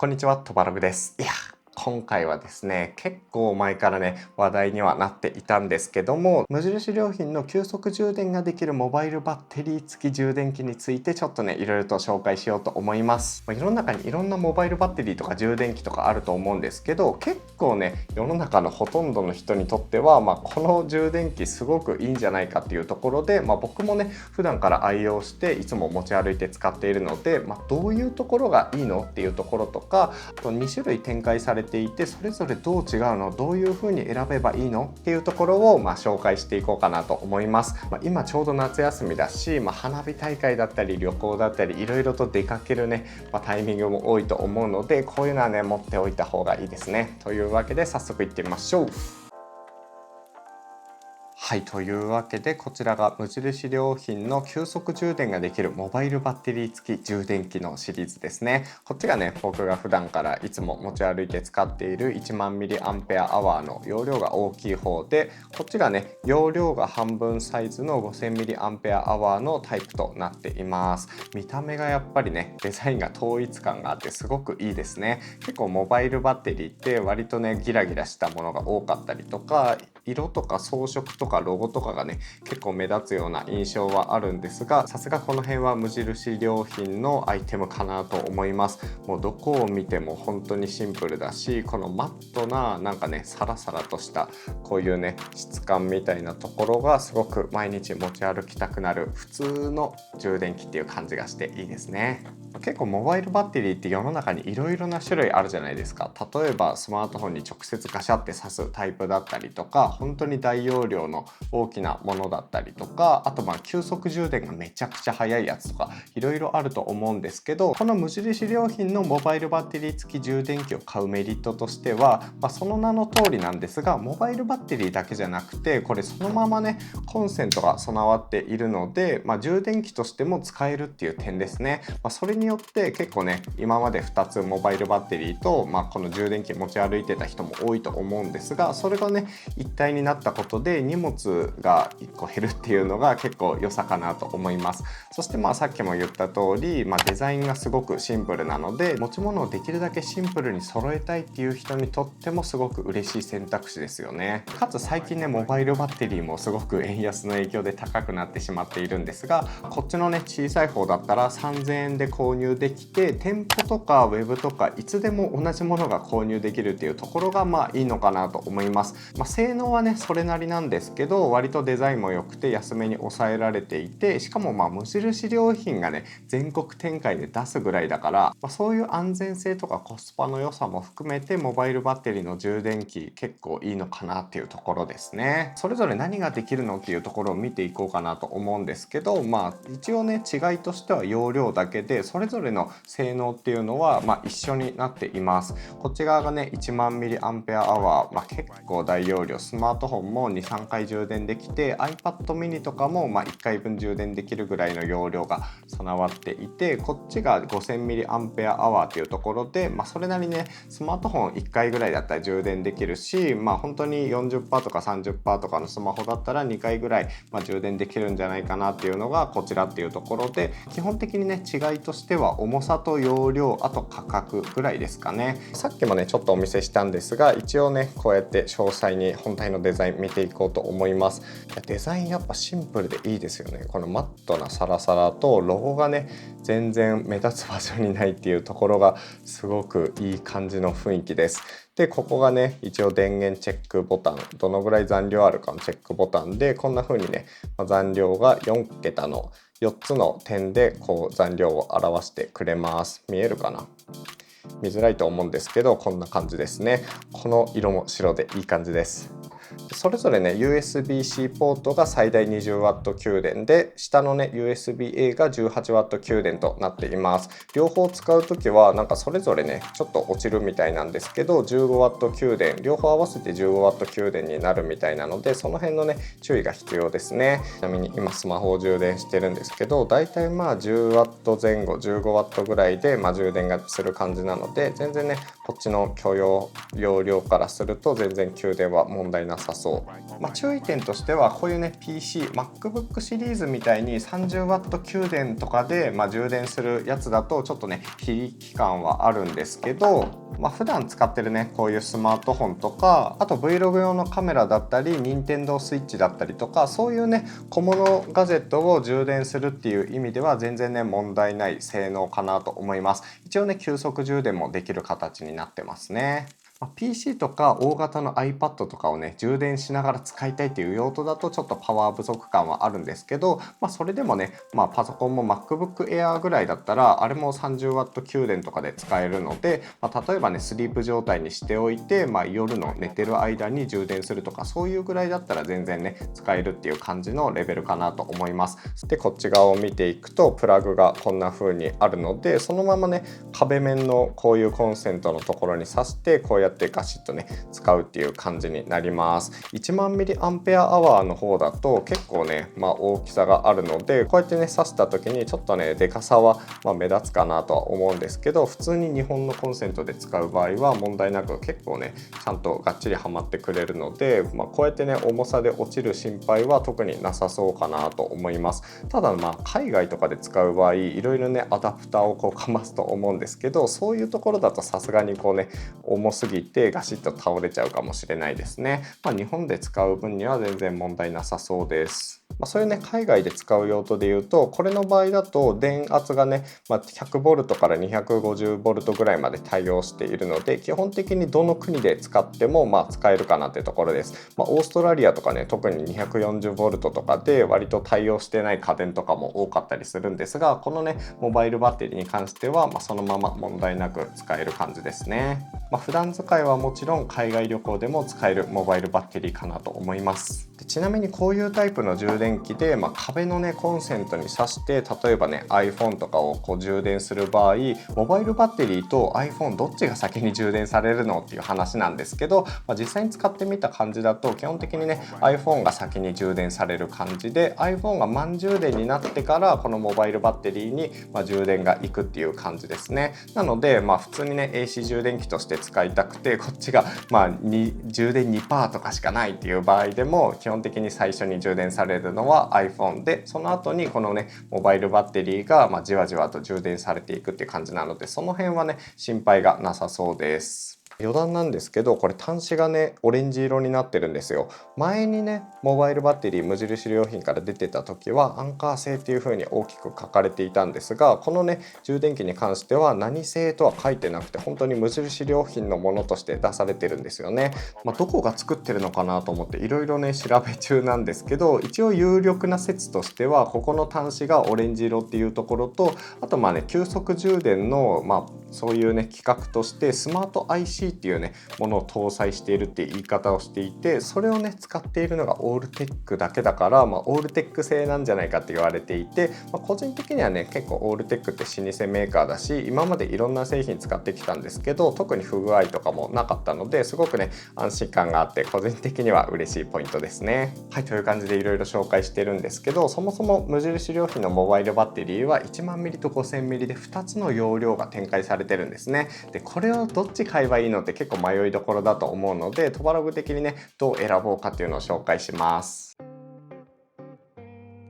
こんにちは、トバログです。今回はですね、結構前からね、話題にはなっていたんですけども、無印良品の急速充電ができるモバイルバッテリー付き充電器についてちょっとね、いろいろと紹介しようと思います。世の中にいろんなモバイルバッテリーとか充電器とかあると思うんですけど、結構ね、世の中のほとんどの人にとっては、この充電器すごくいいんじゃないかっていうところで、僕もね、普段から愛用していつも持ち歩いて使っているので、どういうところがいいのっていうところとか、あと2種類展開されていて、それぞれどう違うの、どういう風に選べばいいのっていうところを紹介していこうかなと思います。今ちょうど夏休みだし、花火大会だったり旅行だったりいろいろと出かけるね、タイミングも多いと思うので、こういうのはね持っておいた方がいいですね。というわけで早速いってみましょう。はい、というわけでこちらが無印良品の急速充電ができるモバイルバッテリー付き充電器のシリーズですね。こっちがね、僕が普段からいつも持ち歩いて使っている1万 mAh の容量が大きい方で、こっちがね、容量が半分サイズの 5000mAh のタイプとなっています。見た目がやっぱりね、デザインが統一感があってすごくいいですね。結構モバイルバッテリーって割とね、ギラギラしたものが多かったりとか、色とか装飾とかロゴとかがね結構目立つような印象はあるんですが、さすがこの辺は無印良品のアイテムかなと思います。もうどこを見ても本当にシンプルだし、このマットななんかねサラサラとしたこういうね質感みたいなところがすごく毎日持ち歩きたくなる普通の充電器っていう感じがしていいですね。結構モバイルバッテリーって世の中にいろいろな種類あるじゃないですか。例えばスマートフォンに直接ガシャって挿すタイプだったりとか、本当に大容量の大きなものだったりとか、あと急速充電がめちゃくちゃ速いやつとかいろいろあると思うんですけど、この無印良品のモバイルバッテリー付き充電器を買うメリットとしては、その名の通りなんですが、モバイルバッテリーだけじゃなくて、これそのままねコンセントが備わっているので、充電器としても使えるっていう点ですね。それによって結構ね、今まで2つモバイルバッテリーと、この充電器持ち歩いてた人も多いと思うんですが、それがね一体になったことで荷物が1個減るっていうのが結構良さかなと思います。そしてさっきも言った通り、デザインがすごくシンプルなので、持ち物をできるだけシンプルに揃えたいっていう人にとってもすごく嬉しい選択肢ですよね。かつ最近ね、モバイルバッテリーもすごく円安の影響で高くなってしまっているんですが、こっちのね小さい方だったら3000円で購入できて、店舗とかウェブとかいつでも同じものが購入できるっていうところがいいのかなと思います。性能はねそれなりなんですけど、割とデザインも良くて安めに抑えられていて、しかも無印良品がね全国展開で出すぐらいだから、そういう安全性とかコスパの良さも含めてモバイルバッテリーの充電器結構いいのかなっていうところですね。それぞれ何ができるのっていうところを見ていこうかなと思うんですけど、一応ね違いとしては容量だけで、それぞれの性能っていうのは一緒になっています。こっち側がね1万 mAh、結構大容量、スマートフォンも 2,3 回充電できて、 iPad mini とかも1回分充電できるぐらいの容量が備わっていて、こっちが 5000mAh っていうところで、それなりねスマートフォン1回ぐらいだったら充電できるし、本当に 40% とか 30% とかのスマホだったら2回ぐらい、充電できるんじゃないかなっていうのがこちらっていうところで、基本的にね違いとしては重さと容量、あと価格ぐらいですかね。さっきもねちょっとお見せしたんですが、一応ねこうやって詳細に本体のデザイン見ていこうと思います。デザインやっぱシンプルでいいですよね。このマットなサラサラとロゴがね全然目立つ場所にないっていうところがすごくいい感じの雰囲気です。でここがね一応電源チェックボタン、どのぐらい残量あるかのチェックボタンで、こんな風にね、残量が4桁の4つの点でこう残量を表してくれます。見えるかな、見づらいと思うんですけど、こんな感じですね。この色も白でいい感じです。それぞれね USB-C ポートが最大 20W 給電で、下のね USB-A が 18W 給電となっています。両方使うときはなんかそれぞれねちょっと落ちるみたいなんですけど、 15W 給電、両方合わせて 15W 給電になるみたいなので、その辺のね注意が必要ですね。ちなみに今スマホを充電してるんですけど、だいたい10W 前後 15W ぐらいで充電がする感じなので、全然ねこっちの許容容量からすると全然給電は問題なさそう。注意点としてはこういうね PC、MacBook シリーズみたいに 30W 給電とかで、充電するやつだとちょっとね非力感はあるんですけど、普段使ってるねこういうスマートフォンとか、あと Vlog 用のカメラだったり Nintendo Switch だったりとか、そういうね小物ガジェットを充電するっていう意味では全然ね問題ない性能かなと思います。一応ね急速充電もできる形になってますね。PC とか大型の iPad とかをね充電しながら使いたいっていう用途だとちょっとパワー不足感はあるんですけど、それでもね、パソコンも MacBook Air ぐらいだったらあれも 30W 給電とかで使えるので、例えばねスリープ状態にしておいて、夜の寝てる間に充電するとか、そういうぐらいだったら全然ね使えるっていう感じのレベルかなと思います。でこっち側を見ていくとプラグがこんな風にあるので、そのままね壁面のこういうコンセントのところに挿してこうやってガシッとね使うっていう感じになります。1万ミリアンペアアワーの方だと結構ね、大きさがあるので、こうやってね挿した時にちょっとねでかさは目立つかなとは思うんですけど、普通に日本のコンセントで使う場合は問題なく結構ねちゃんとがっちりはまってくれるので、こうやってね重さで落ちる心配は特になさそうかなと思います。ただ海外とかで使う場合いろいろねアダプターをこうかますと思うんですけど、そういうところだとさすがにこうね重すぎてガシッと倒れちゃうかもしれないですね。日本で使う分には全然問題なさそうです。そういうね海外で使う用途で言うと、これの場合だと電圧がね、100V から 250V ぐらいまで対応しているので、基本的にどの国で使っても使えるかなってところです。オーストラリアとかね特に 240V とかで割と対応してない家電とかも多かったりするんですが、このねモバイルバッテリーに関してはそのまま問題なく使える感じですね。普段使いはもちろん海外旅行でも使えるモバイルバッテリーかなと思います。でちなみにこういうタイプの充電器で、壁のねコンセントに挿して、例えばね iPhone とかをこう充電する場合、モバイルバッテリーと iPhone どっちが先に充電されるのっていう話なんですけど、実際に使ってみた感じだと基本的にね iPhone が先に充電される感じで、 iPhone が満充電になってからこのモバイルバッテリーに充電がいくっていう感じですね。なので普通にね AC 充電器として使いたくて、こっちが充電 2% とかしかないっていう場合でも基本的に最初に充電されるのは iPhone で、その後にこのねモバイルバッテリーがじわじわと充電されていくっていう感じなので、その辺はね心配がなさそうです。余談なんですけど、これ端子がねオレンジ色になってるんですよ。前にねモバイルバッテリー無印良品から出てた時はアンカー製っていう風に大きく書かれていたんですが、このね充電器に関しては何製とは書いてなくて、本当に無印良品のものとして出されてるんですよね。どこが作ってるのかなと思っていろいろね調べ中なんですけど、一応有力な説としてはここの端子がオレンジ色っていうところと、あと急速充電のそういうね企画としてスマート IC っていうねものを搭載しているっていう言い方をしていて、それをね使っているのがオールテックだけだから、オールテック製なんじゃないかって言われていて、個人的にはね結構オールテックって老舗メーカーだし、今までいろんな製品使ってきたんですけど特に不具合とかもなかったので、すごくね安心感があって個人的には嬉しいポイントですね。はい、という感じでいろいろ紹介してるんですけど、そもそも無印良品のモバイルバッテリーは1万ミリと5000ミリで2つの容量が展開されてるんですね。でこれをどっち買えばいいのって結構迷いどころだと思うので、トバログ的にねどう選ぼうかっていうのを紹介します。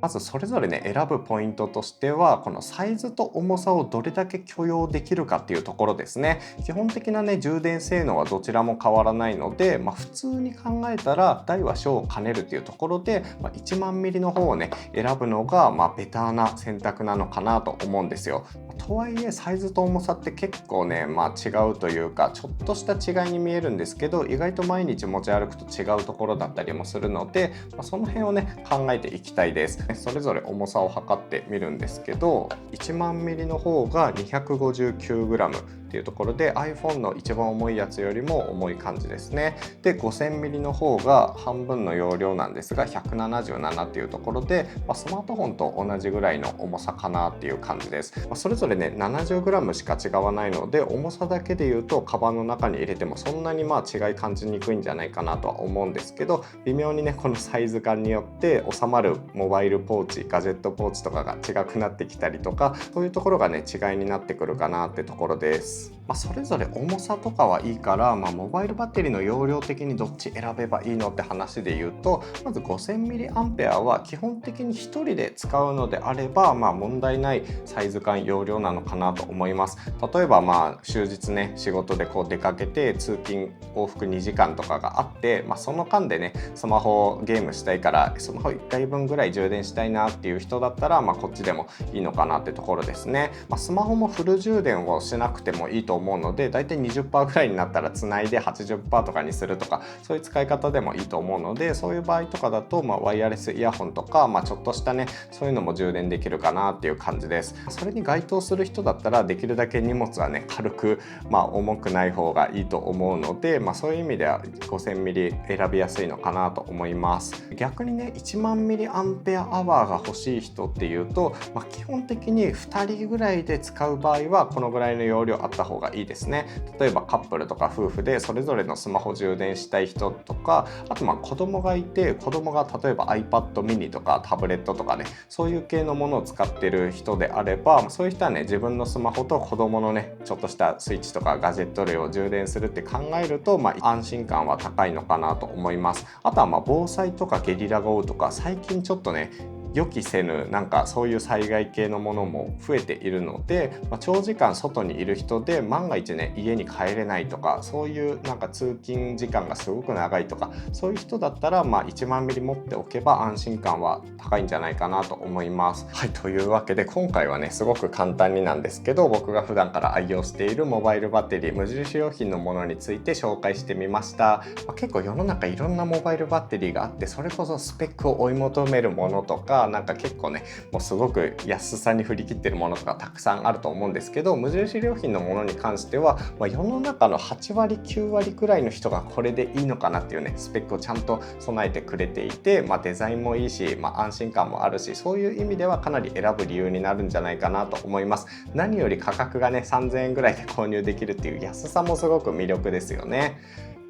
まずそれぞれね選ぶポイントとしては、このサイズと重さをどれだけ許容できるかっていうところですね。基本的なね充電性能はどちらも変わらないので、普通に考えたら大は小を兼ねるっていうところで、1万ミリの方をね選ぶのがベターな選択なのかなと思うんですよ。とはいえサイズと重さって結構ね違うというか、ちょっとした違いに見えるんですけど、意外と毎日持ち歩くと違うところだったりもするので、その辺をね考えていきたいです。それぞれ重さを測ってみるんですけど、1万ミリの方が 259gっていうところで iPhone の一番重いやつよりも重い感じですね。で 5000ミリの方が半分の容量なんですが177っていうところで、スマートフォンと同じぐらいの重さかなっていう感じです。それぞれね 70g しか違わないので、重さだけで言うとカバンの中に入れてもそんなに違い感じにくいんじゃないかなとは思うんですけど、微妙にねこのサイズ感によって収まるモバイルポーチ、ガジェットポーチとかが違くなってきたりとか、そういうところがね違いになってくるかなってところです。。それぞれ重さとかはいいから、モバイルバッテリーの容量的にどっち選べばいいのって話で言うと、まず 5000mAh は基本的に1人で使うのであれば、問題ないサイズ感容量なのかなと思います。例えば終日ね仕事でこう出かけて通勤往復2時間とかがあって、その間でねスマホゲームしたいからスマホ1回分ぐらい充電したいなっていう人だったら、こっちでもいいのかなってところですね。スマホもフル充電をしなくてもいいと思うので、だいたい 20% ぐらいになったらつないで 80% とかにするとか、そういう使い方でもいいと思うので、そういう場合とかだと、ワイヤレスイヤホンとか、ちょっとしたねそういうのも充電できるかなっていう感じです。それに該当する人だったらできるだけ荷物はね軽く、重くない方がいいと思うので、そういう意味では 5000mAh 選びやすいのかなと思います。逆にね1万 mAh が欲しい人っていうと、基本的に2人ぐらいで使う場合はこのぐらいの容量あった方がいいですね。例えばカップルとか夫婦でそれぞれのスマホ充電したい人とか、あと子供がいて子供が例えば iPad mini とかタブレットとかねそういう系のものを使ってる人であれば、そういう人はね自分のスマホと子供のねちょっとしたスイッチとかガジェット類を充電するって考えると、安心感は高いのかなと思います。あとは防災とかゲリラ豪雨とか最近ちょっとね予期せぬそういう災害系のものも増えているので、長時間外にいる人で万が一ね家に帰れないとか、そういう通勤時間がすごく長いとか、そういう人だったら1万ミリ持っておけば安心感は高いんじゃないかなと思います。はい、というわけで今回はねすごく簡単になんですけど、僕が普段から愛用しているモバイルバッテリー無印良品のものについて紹介してみました。結構世の中いろんなモバイルバッテリーがあって、それこそスペックを追い求めるものとか結構ねもうすごく安さに振り切ってるものとかたくさんあると思うんですけど、無印良品のものに関しては、世の中の8割9割くらいの人がこれでいいのかなっていうねスペックをちゃんと備えてくれていて、デザインもいいし、安心感もあるし、そういう意味ではかなり選ぶ理由になるんじゃないかなと思います。何より価格がね3000円ぐらいで購入できるっていう安さもすごく魅力ですよね。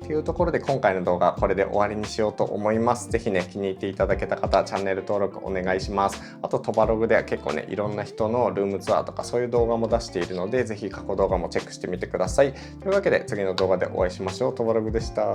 というところで今回の動画はこれで終わりにしようと思います。ぜひね気に入っていただけた方はチャンネル登録お願いします。あとトバログでは結構ねいろんな人のルームツアーとかそういう動画も出しているので、ぜひ過去動画もチェックしてみてください。というわけで次の動画でお会いしましょう。トバログでした。